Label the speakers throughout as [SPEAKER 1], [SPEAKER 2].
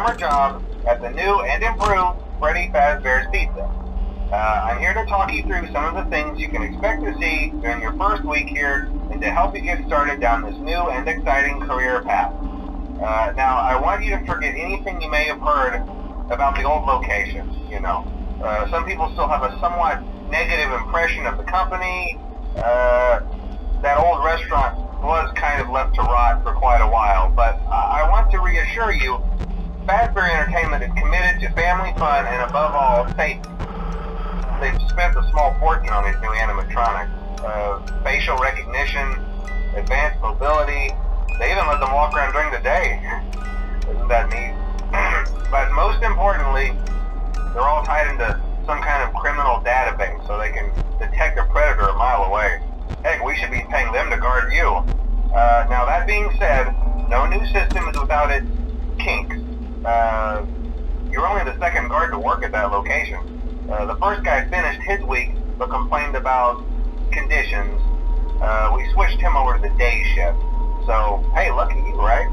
[SPEAKER 1] summer job at the new and improved Freddy Fazbear's Pizza. I'm here to talk you through some of the things you can expect to see during your first week here and to help you get started down this new and exciting career path. Now, I want you to forget anything you may have heard about the old location, you know. Some people still have a somewhat negative impression of the company. That old restaurant was kind of left to rot for quite a while, but I want to reassure you, Fazbear Entertainment is committed to family fun and above all, safety. They've spent a small fortune on these new animatronics. Facial recognition, advanced mobility, they even let them walk around during the day. Isn't that neat? But most importantly, they're all tied into some kind of criminal database so they can detect a predator a mile away. Heck, we should be paying them to guard you. Now that being said, no new system is without its kinks. You're only the second guard to work at that location. The first guy finished his week but complained about conditions. We switched him over to the day shift. So, hey, lucky you, right?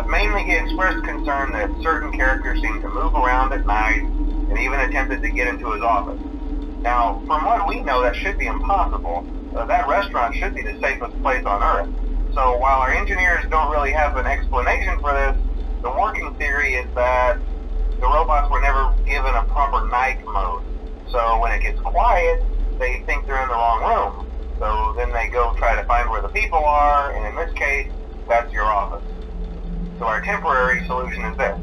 [SPEAKER 1] Mainly he expressed concern that certain characters seemed to move around at night and even attempted to get into his office. Now, from what we know, that should be impossible. That restaurant should be the safest place on Earth. So while our engineers don't really have an explanation for this, the working theory is that the robots were never given a proper night mode. So when it gets quiet, they think they're in the wrong room. So then they go try to find where the people are, and in this case, that's your office. So our temporary solution is this.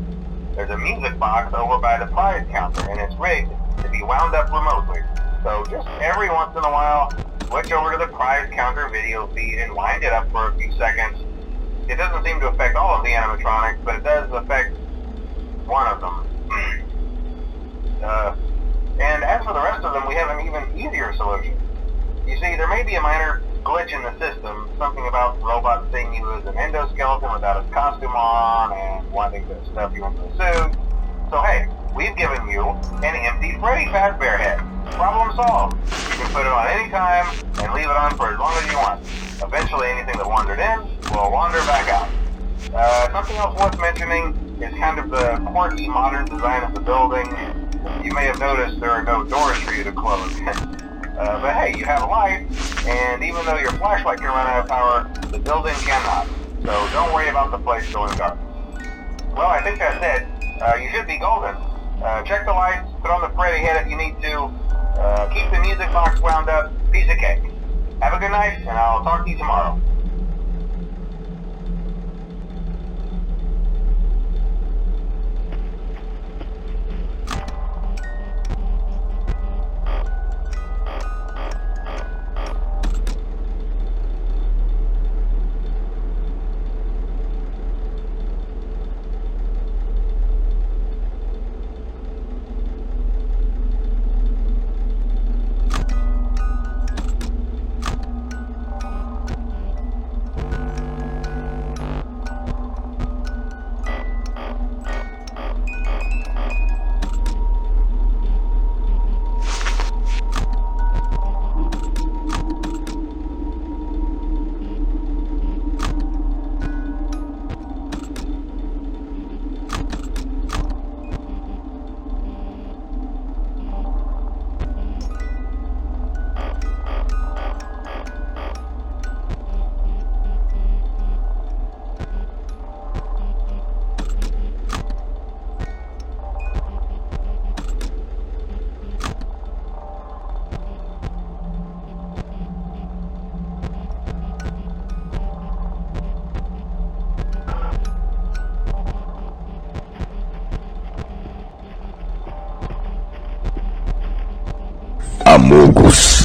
[SPEAKER 1] There's a music box over by the prize counter, and it's rigged to be wound up remotely. So just every once in a while, switch over to the prize counter video feed and wind it up for a few seconds. It doesn't seem to affect all of the animatronics, but it does affect one of them. And as for the rest of them, we have an even easier solution. You see, there may be a minor glitch in the system, something about the robot seeing you as an endoskeleton without his costume on and wanting to stuff you into a suit. So hey, we've given you an empty Freddy Fazbear head. Problem solved. You can put it on any time and leave it on for as long as you want. Eventually anything that wandered in will wander back out. Something else worth mentioning is kind of the quirky modern design of the building. You may have noticed there are no doors for you to close. But hey, you have a light, and even though your flashlight can run out of power, the building cannot. So don't worry about the place going dark. Well, I think that's it. You should be golden. Check the lights, put on the Freddy head if you need to. Keep the music box wound up. Piece of cake. Have a good night, and I'll talk to you tomorrow.
[SPEAKER 2] Amogus.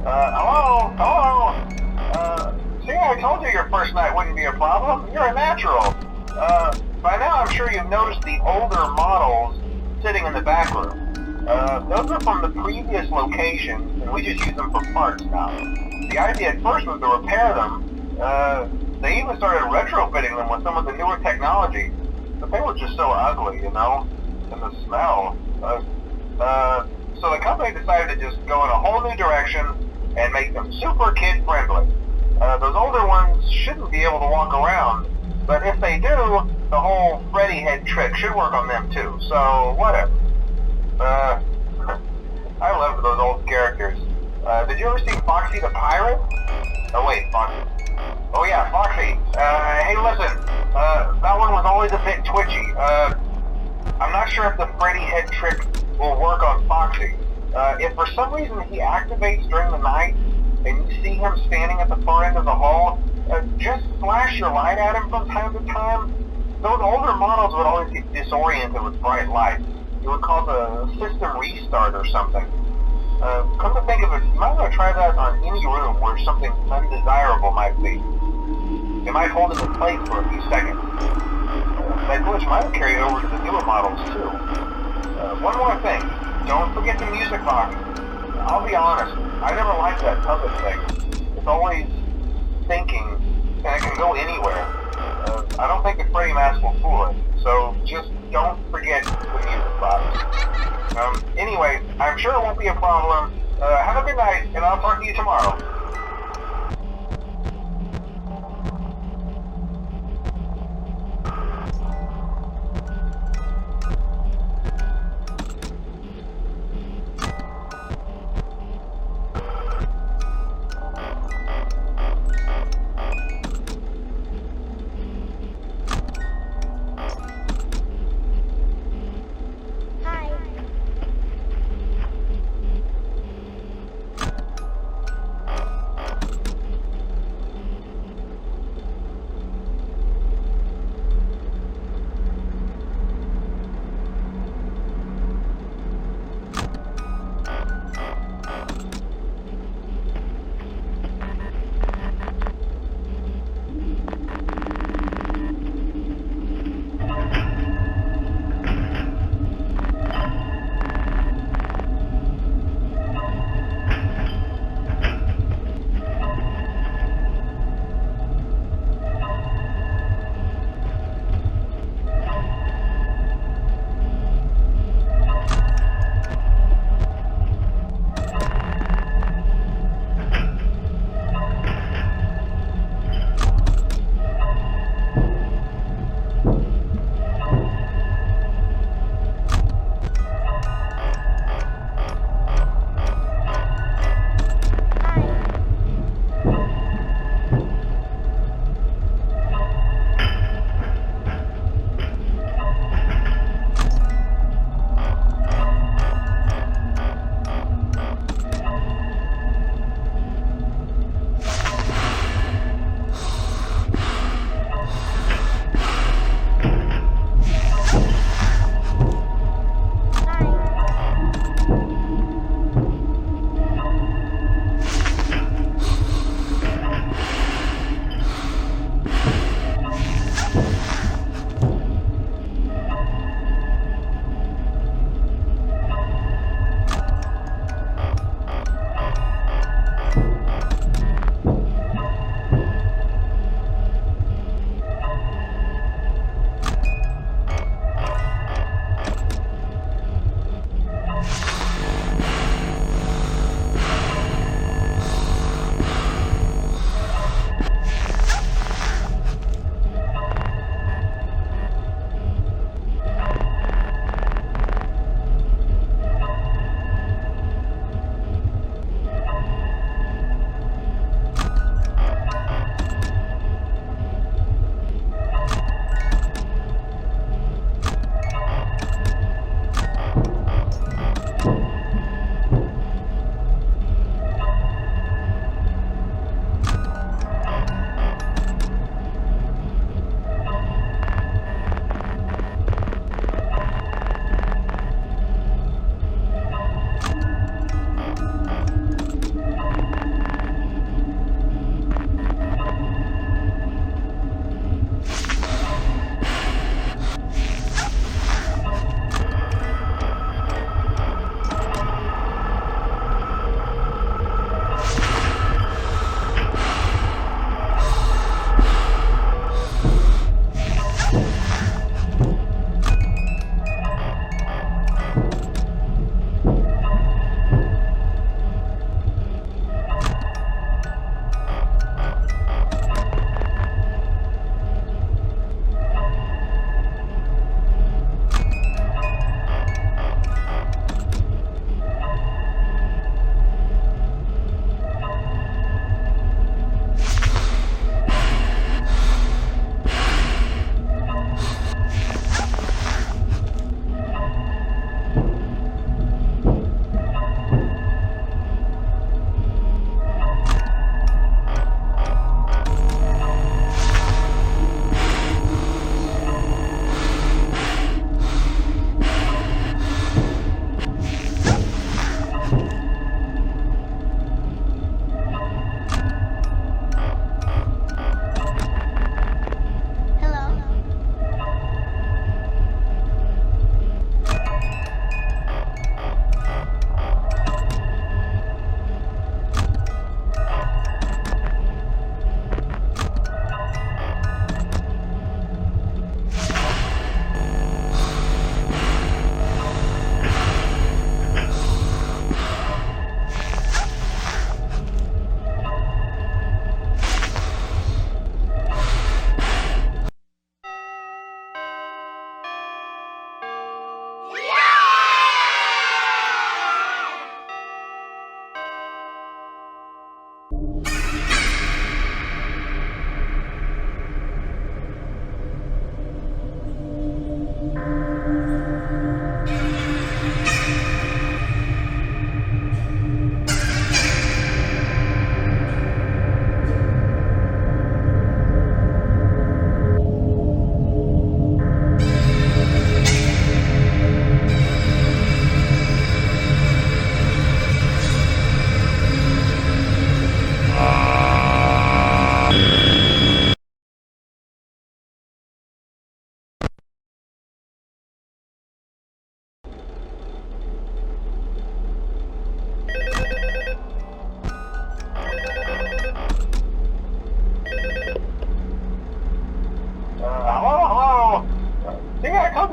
[SPEAKER 1] Hello? Hello? See, I told you your first night wouldn't be a problem. You're a natural. By now I'm sure you've noticed the older models sitting in the back room. Those are from the previous location, and we just use them for parts now. The idea at first was to repair them. They even started retrofitting them with some of the newer technology, but they were just so ugly, you know? And the smell. So the company decided to just go in a whole new direction and make them super kid-friendly. Those older ones shouldn't be able to walk around, but if they do, the whole Freddy head trick should work on them too, so whatever. I loved those old characters. Did you ever see Foxy the Pirate? Oh wait, Foxy. Oh yeah, Foxy. Hey listen, that one was always a bit twitchy. I'm not sure if the Freddy head trick will work on Foxy. If for some reason he activates during the night, and you see him standing at the far end of the hall, just flash your light at him from time to time. Those older models would always get disoriented with bright lights. It would cause a system restart or something. Come to think of it, you might want to try that on any room where something undesirable might be. It might hold it in place for a few seconds. That glitch might carry over to the newer models too. One more thing, don't forget the music box. I'll be honest, I never liked that puppet thing. It's always thinking, and it can go anywhere. I don't think the Freddy mask will fool it, so just don't forget the music box. Anyway, I'm sure it won't be a problem. Have a good night, and I'll talk to you tomorrow.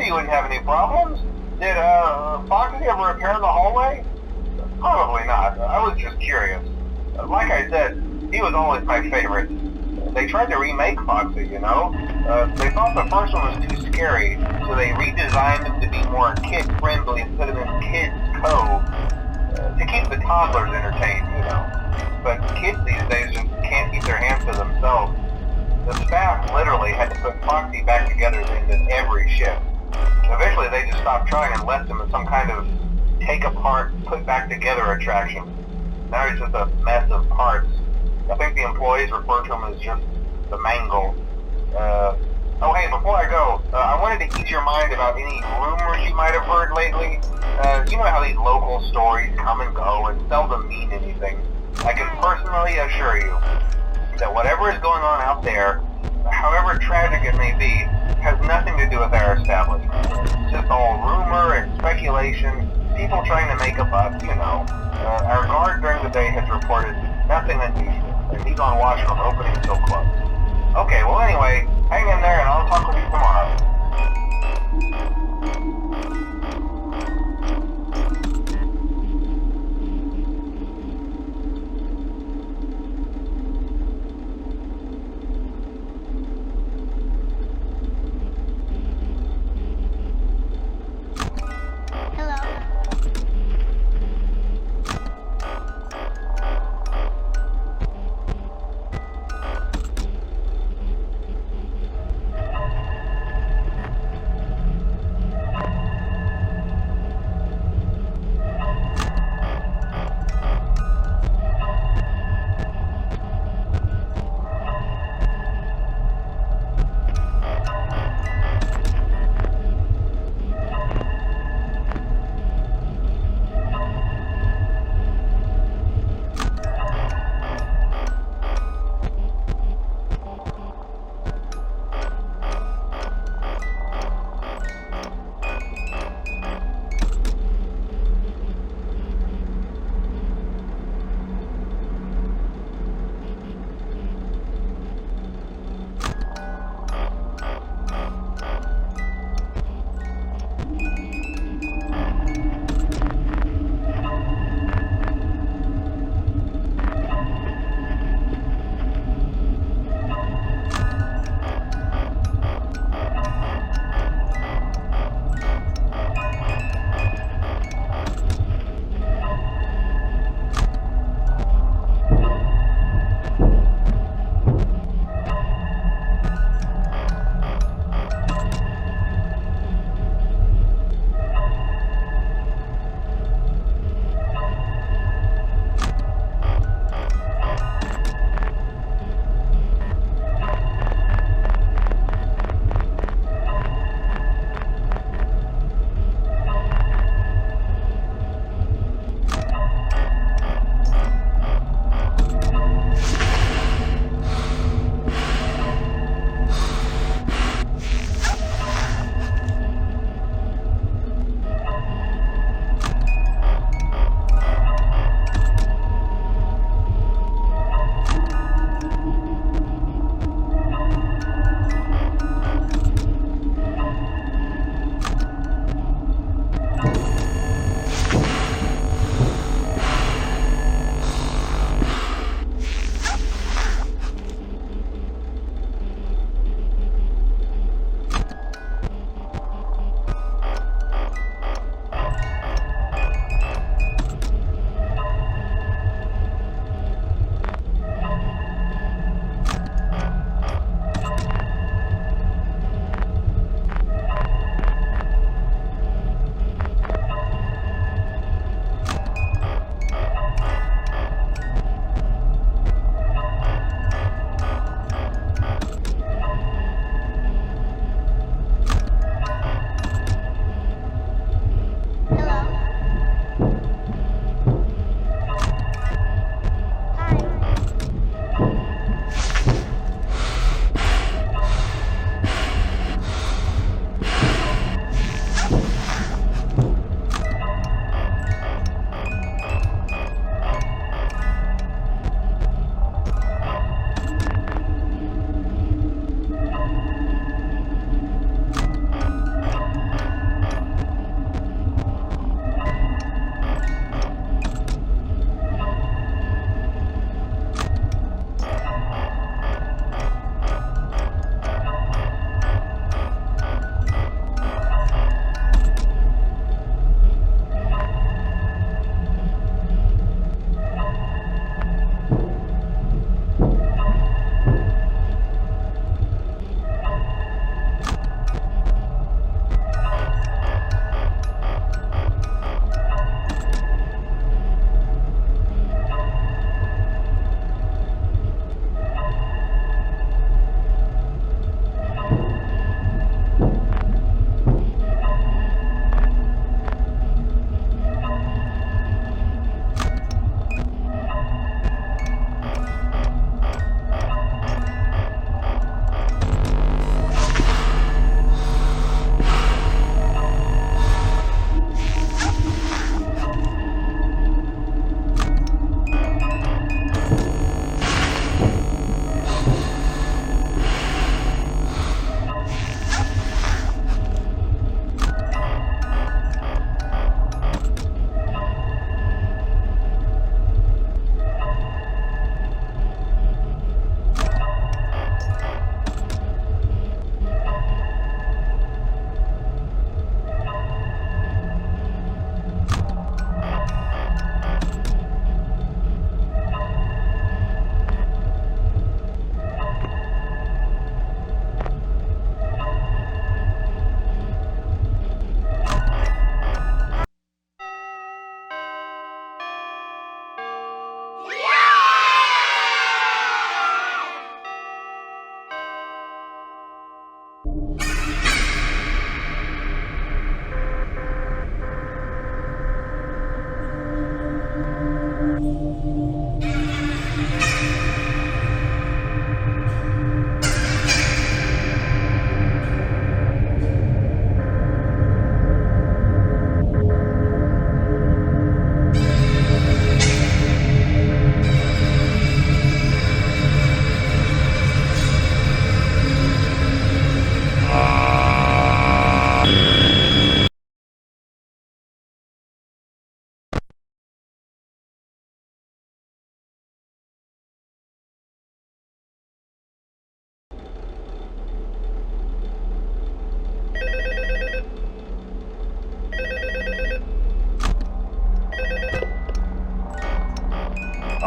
[SPEAKER 1] you wouldn't have any problems. Did Foxy ever appear in the hallway? Probably not. I was just curious. Like I said, he was always my favorite. They tried to remake Foxy, you know? They thought the first one was too scary, so they redesigned him to be more kid-friendly and put him in Kids Cove to keep the toddlers entertained, you know. But kids these days just can't keep their hands to themselves. The staff literally had to put Foxy back together at the end of every shift. Eventually they just stopped trying and left him as some kind of take apart, put back together attraction. Now he's just a mess of parts. I think the employees refer to him as just the mangle. Oh hey, before I go, I wanted to ease your mind about any rumors you might have heard lately. You know how these local stories come and go and seldom mean anything. I can personally assure you that whatever is going on out there, however tragic it may be, has nothing to do with our establishment. It's just all rumor and speculation, people trying to make a buck, you know. Our guard during the day has reported nothing unusual, and he's on watch from opening till close. Okay, well anyway, hang in there and I'll talk with you tomorrow.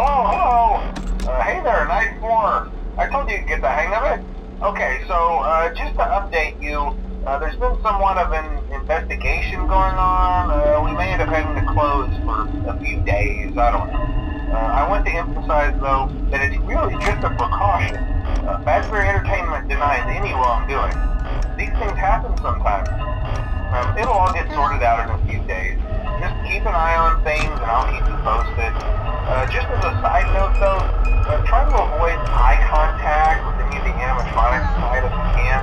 [SPEAKER 1] Hello. Hey there, Night 4. I told you to get the hang of it. Okay, so just to update you, there's been somewhat of an investigation going on. We may end up having to close for a few days. I don't know. I want to emphasize, though, that it's really just a precaution. Fazbear Entertainment denies any wrongdoing. These things happen sometimes. It'll all get sorted out in a few days. Just keep an eye on things, and I'll keep you posted. Just as a side note, though, try to avoid eye contact with any of the animatronics side if you can.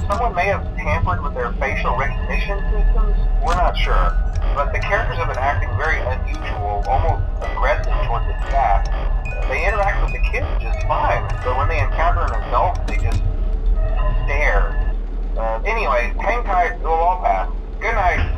[SPEAKER 1] Someone may have tampered with their facial recognition systems. We're not sure. But the characters have been acting very unusual, almost aggressive toward the staff. They interact with the kids just fine, but when they encounter an adult, they just stare. Anyway, hang tight, it'll all pass. Good night.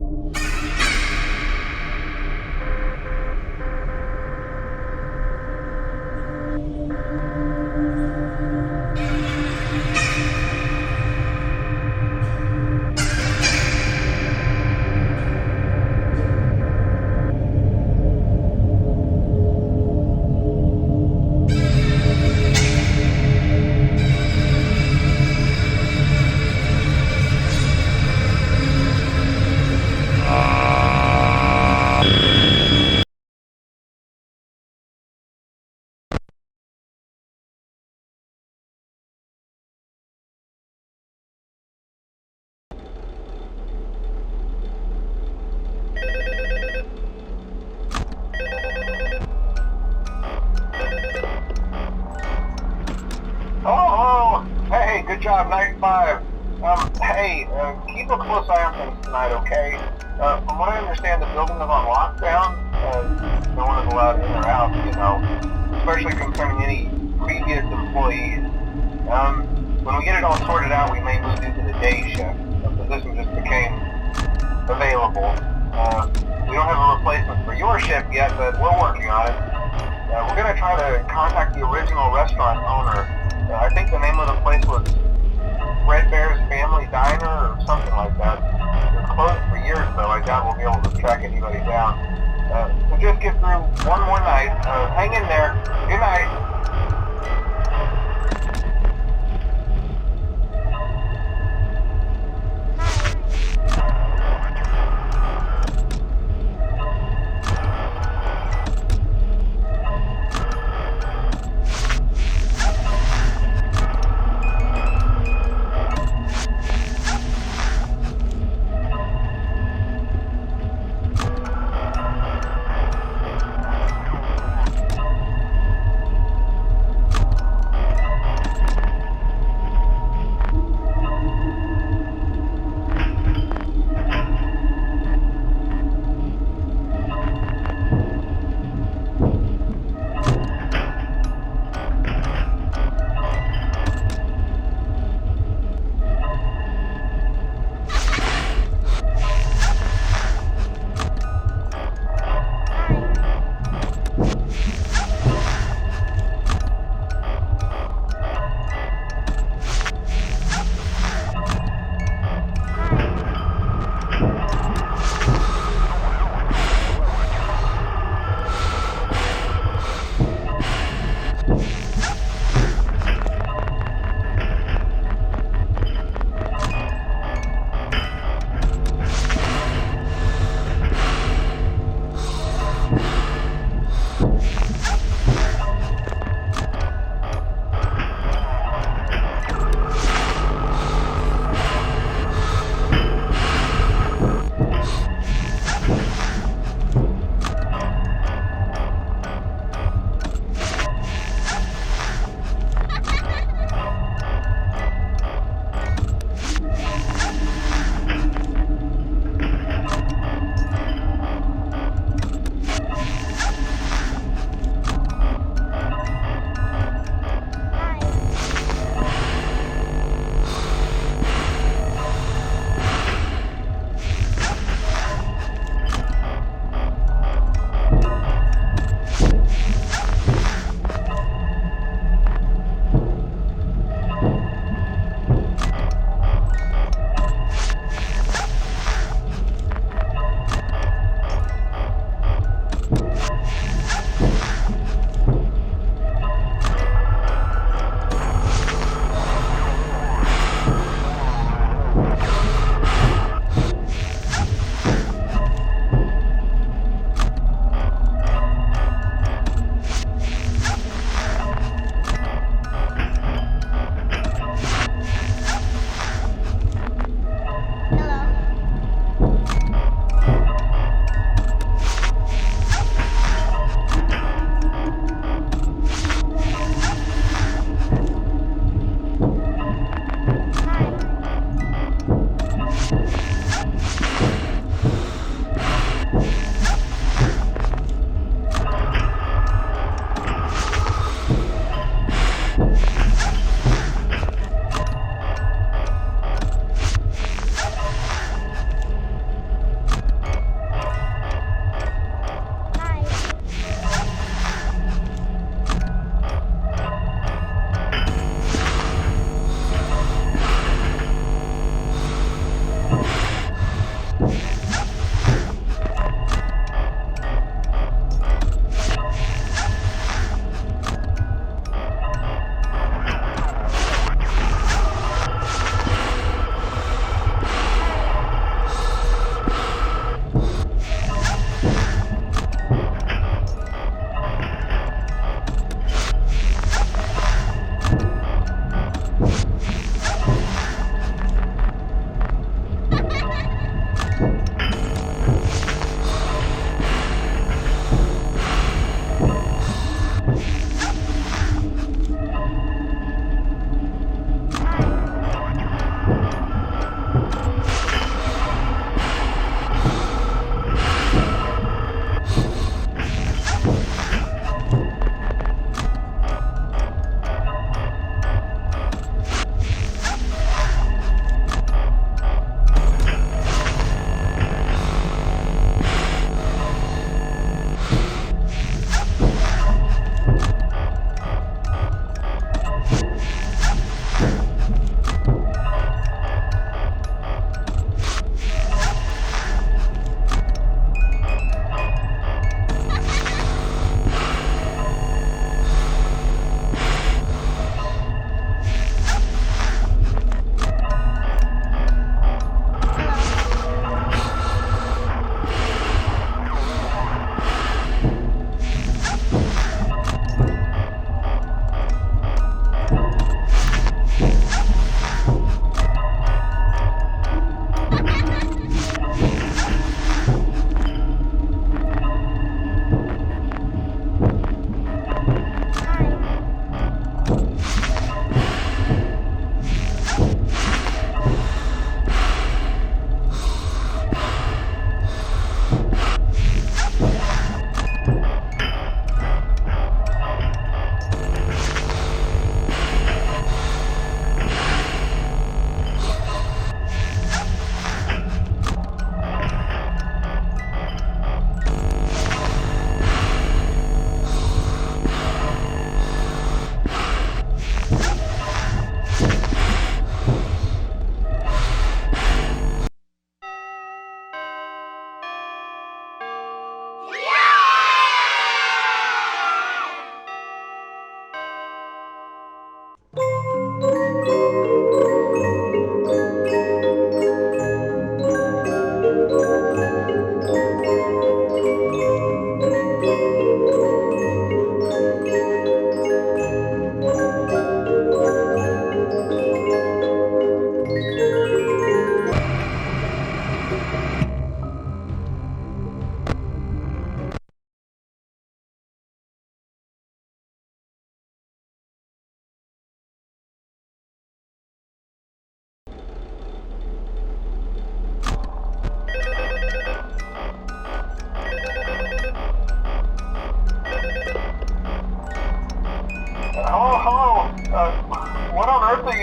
[SPEAKER 1] Oh, hey, good job, night 5. Hey, keep a close eye on things tonight, okay? From what I understand, the building is on lockdown. No one is allowed in or out, especially concerning any previous employees. When we get it all sorted out, we may move you to the day shift. The position just became available. We don't have a replacement for your shift yet, but we're working on it. We're going to try to contact the original restaurant owner. I think the name of the place was Freddy's Family Diner or something like that. It was closed for years, though. I doubt we'll be able to track anybody down. So just get through one more night. Hang in there. Good night.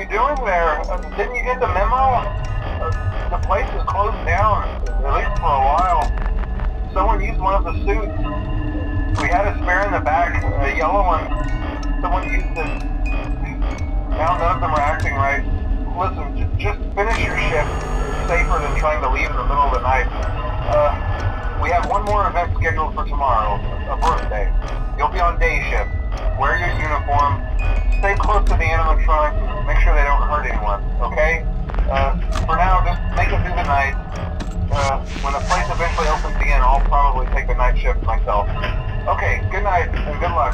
[SPEAKER 1] you doing there? Didn't you get the memo? The place is closed down, at least for a while. Someone used one of the suits. We had a spare in the back, a yellow one. Someone used it. Now none of them are acting right. Listen, just finish your shift. It's safer than trying to leave in the middle of the night. We have one more event scheduled for tomorrow, a birthday. You'll be on day shift. Wear your uniform. Stay close to the animatronics and make sure they don't hurt anyone, okay? For now, just make it through the night. When the place eventually opens again, I'll probably take the night shift myself. Okay, good night and good luck.